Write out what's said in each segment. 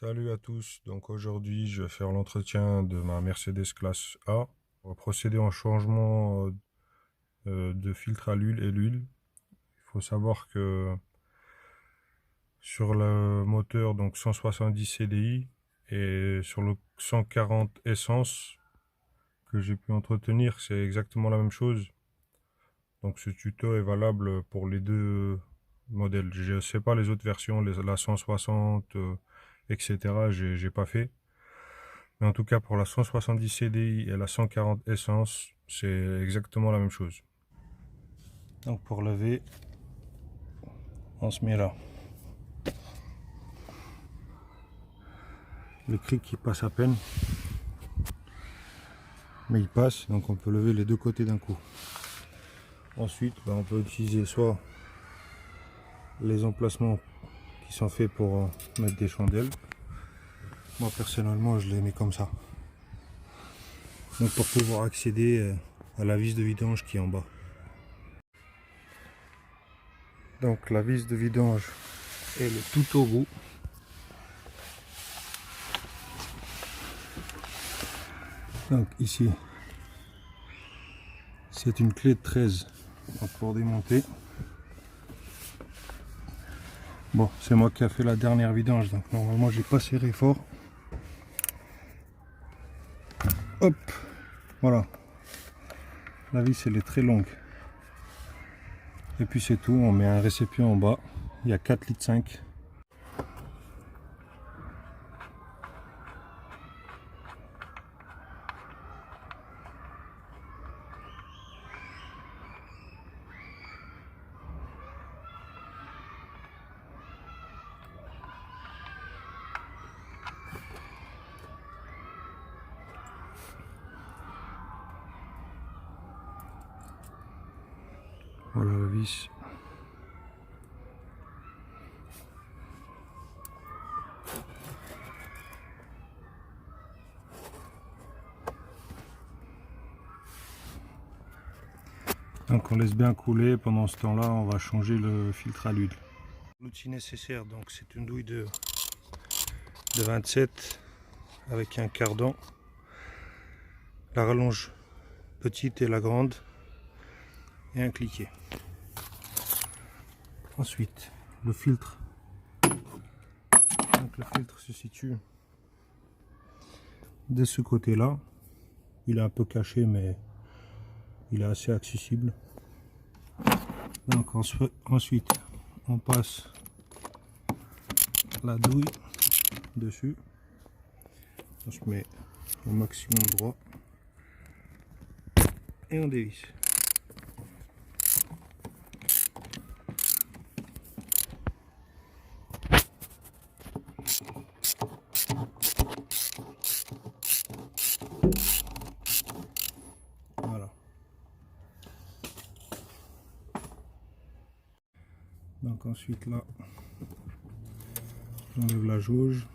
Salut à tous, donc aujourd'hui je vais faire l'entretien de ma Mercedes classe A. On va procéder en changement de filtre à l'huile et l'huile. Il faut savoir que sur le moteur donc 170 CDI et sur le 140 essence que j'ai pu entretenir, c'est exactement la même chose. Donc ce tuto est valable pour les deux modèles. Je ne sais pas les autres versions, la 160, etc. J'ai pas fait. Mais en tout cas, pour la 170 CDI et la 140 essence, c'est exactement la même chose. Donc pour lever, on se met là. Le cric qui passe à peine, mais il passe, donc on peut lever les deux côtés d'un coup. Ensuite, on peut utiliser soit les emplacements qui sont faits pour mettre des chandelles. Moi personnellement, je les mets comme ça. Donc pour pouvoir accéder à la vis de vidange qui est en bas. Donc la vis de vidange est le tout au bout. Donc ici, c'est une clé de 13 pour démonter. Bon, c'est moi qui a fait la dernière vidange, donc normalement j'ai pas serré fort. Hop, voilà. La vis elle est très longue. Et puis c'est tout, on met un récipient en bas. Il y a 4,5 litres. Voilà la vis. Donc on laisse bien couler. Pendant ce temps-là, on va changer le filtre à l'huile. L'outil nécessaire, donc c'est une douille de 27 avec un cardan, la rallonge petite et la grande, et un cliquet. Ensuite, le filtre. Donc le filtre se situe de ce côté-là. Il est un peu caché, mais il est assez accessible. Donc ensuite, on passe la douille dessus. On se met au maximum droit et on dévisse. Voilà. Donc ensuite là, j'enlève la jauge.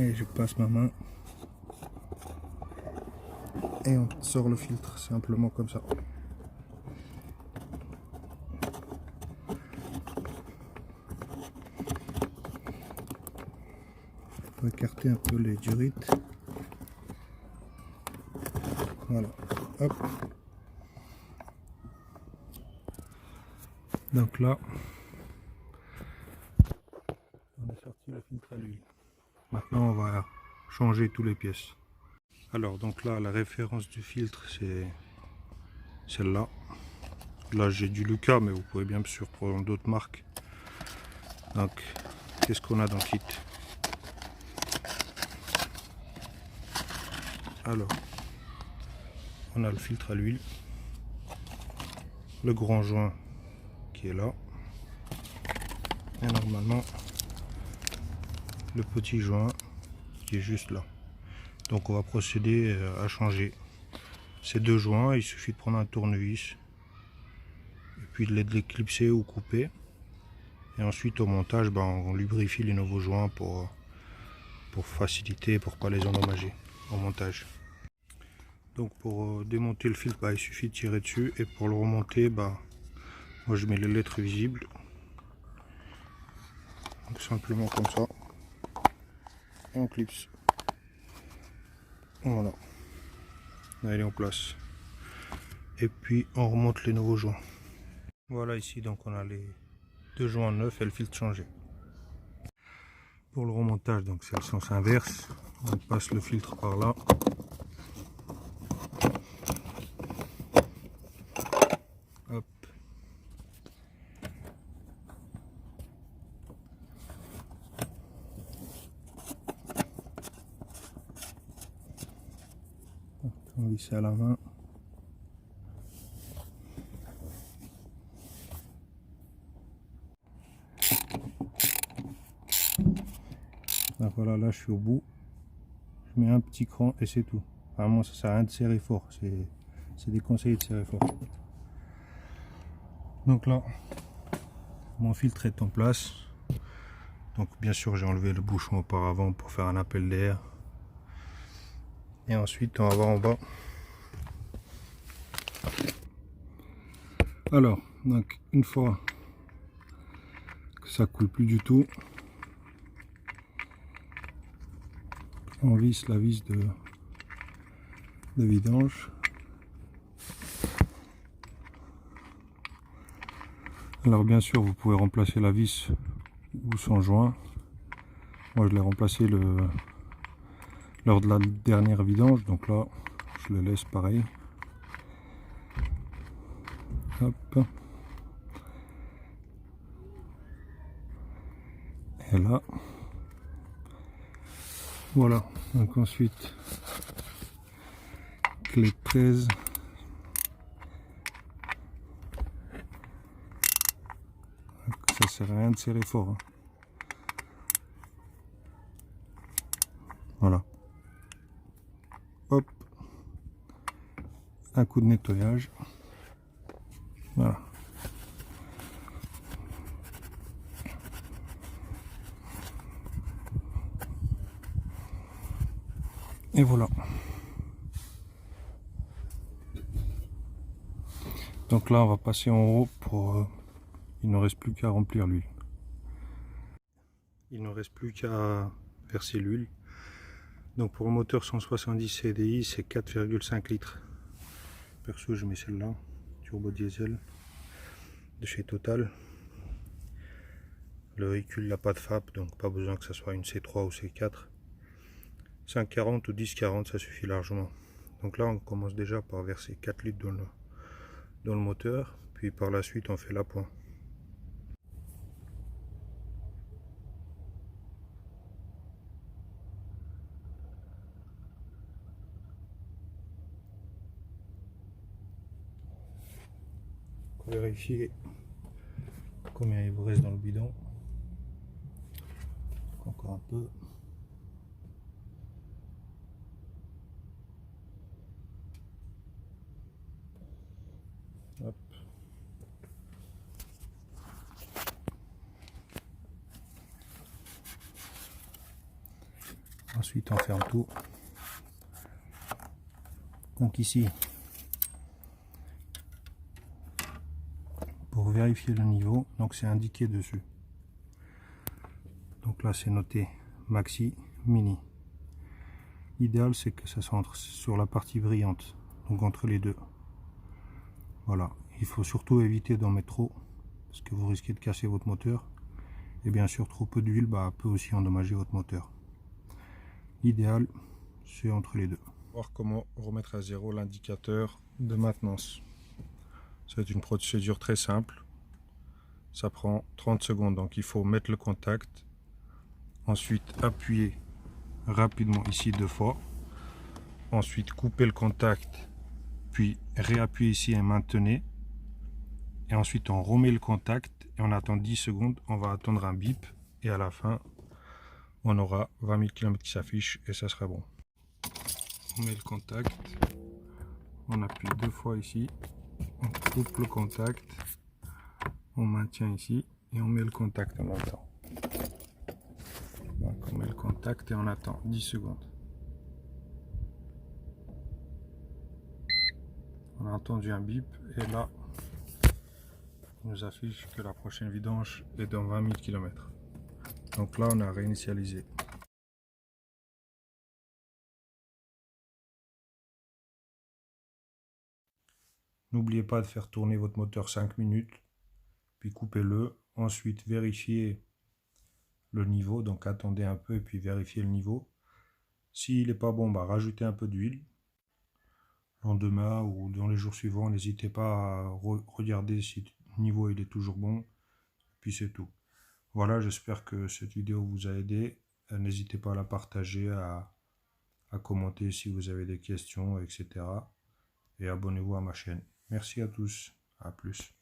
Et je passe ma main et on sort le filtre simplement comme ça. Il faut écarter un peu les durites. Voilà, hop. Donc là, on a sorti le filtre à l'huile. Maintenant, on va changer toutes les pièces. Alors, donc là, la référence du filtre, c'est celle-là. Là, j'ai du Lucas, mais vous pouvez bien sûr prendre d'autres marques. Donc, qu'est-ce qu'on a dans le kit? Alors, on a le filtre à l'huile, le grand joint qui est là, et normalement le petit joint qui est juste là. Donc on va procéder à changer ces deux joints. Il suffit de prendre un tournevis et puis de les déclipser ou couper, et ensuite au montage on lubrifie les nouveaux joints pour faciliter, pour pas les endommager au montage. Donc pour démonter le filtre, il suffit de tirer dessus, et pour le remonter, Moi je mets les lettres visibles. Donc, simplement comme ça. Et on clipse. Voilà. Là, il est en place. Et puis on remonte les nouveaux joints. Voilà, ici donc on a les deux joints neufs et le filtre changé. Pour le remontage, donc c'est le sens inverse. On passe le filtre par là. Hop. On visse à la main. Donc voilà, là je suis au bout. Je mets un petit cran et c'est tout. Vraiment, ça sert à rien de serrer fort. C'est déconseillé de serrer fort. Donc là, mon filtre est en place. Donc bien sûr, j'ai enlevé le bouchon auparavant pour faire un appel d'air. Et ensuite, on va voir en bas. Alors, donc une fois que ça coule plus du tout, on visse la vis de vidange. Alors bien sûr, vous pouvez remplacer la vis ou son joint. Moi, je l'ai remplacé lors de la dernière vidange, donc là, je le laisse pareil. Hop. Et là, voilà. Donc ensuite, clé 13. Ça sert à rien de serrer fort. Hein. Voilà. Hop. Un coup de nettoyage. Voilà. Et voilà. Donc là, on va passer en haut pour... il ne reste plus qu'à remplir l'huile. Il ne reste plus qu'à verser l'huile. Donc pour le moteur 170 CDI, c'est 4,5 litres. Perso, je mets celle-là, turbo diesel de chez Total. Le véhicule n'a pas de FAP, donc pas besoin que ce soit une C3 ou C4. 5,40 ou 10,40, ça suffit largement. Donc là, on commence déjà par verser 4 litres dans le moteur, puis par la suite, on fait l'appoint. Pour vérifier combien il vous reste dans le bidon. Encore un peu. Hop. Ensuite on ferme tout. Donc ici, pour vérifier le niveau, donc c'est indiqué dessus. Donc là c'est noté maxi, mini. L'idéal c'est que ça centre sur la partie brillante, donc entre les deux. Voilà, il faut surtout éviter d'en mettre trop, parce que vous risquez de casser votre moteur. Et bien sûr, trop peu d'huile peut aussi endommager votre moteur. L'idéal, c'est entre les deux. Voir comment remettre à zéro l'indicateur de maintenance. C'est une procédure très simple. Ça prend 30 secondes, donc il faut mettre le contact. Ensuite, appuyer rapidement ici 2 fois. Ensuite, couper le contact, puis réappuyer ici et maintenir. Et ensuite, on remet le contact et on attend 10 secondes. On va attendre un bip et à la fin, on aura 20 000 km qui s'affichent et ça sera bon. On met le contact, on appuie 2 fois ici, on coupe le contact, on maintient ici et on met le contact en même temps. Donc on met le contact et on attend 10 secondes. On a entendu un bip et là il nous affiche que la prochaine vidange est dans 20 000 km. Donc là, on a réinitialisé. N'oubliez pas de faire tourner votre moteur 5 minutes, puis coupez-le. Ensuite, vérifiez le niveau, donc attendez un peu et puis vérifiez le niveau. S'il n'est pas bon, rajoutez un peu d'huile. Lendemain ou dans les jours suivants, n'hésitez pas à regarder si le niveau il est toujours bon. Puis c'est tout. Voilà, j'espère que cette vidéo vous a aidé. N'hésitez pas à la partager, à commenter si vous avez des questions, etc. Et abonnez-vous à ma chaîne. Merci à tous. À plus.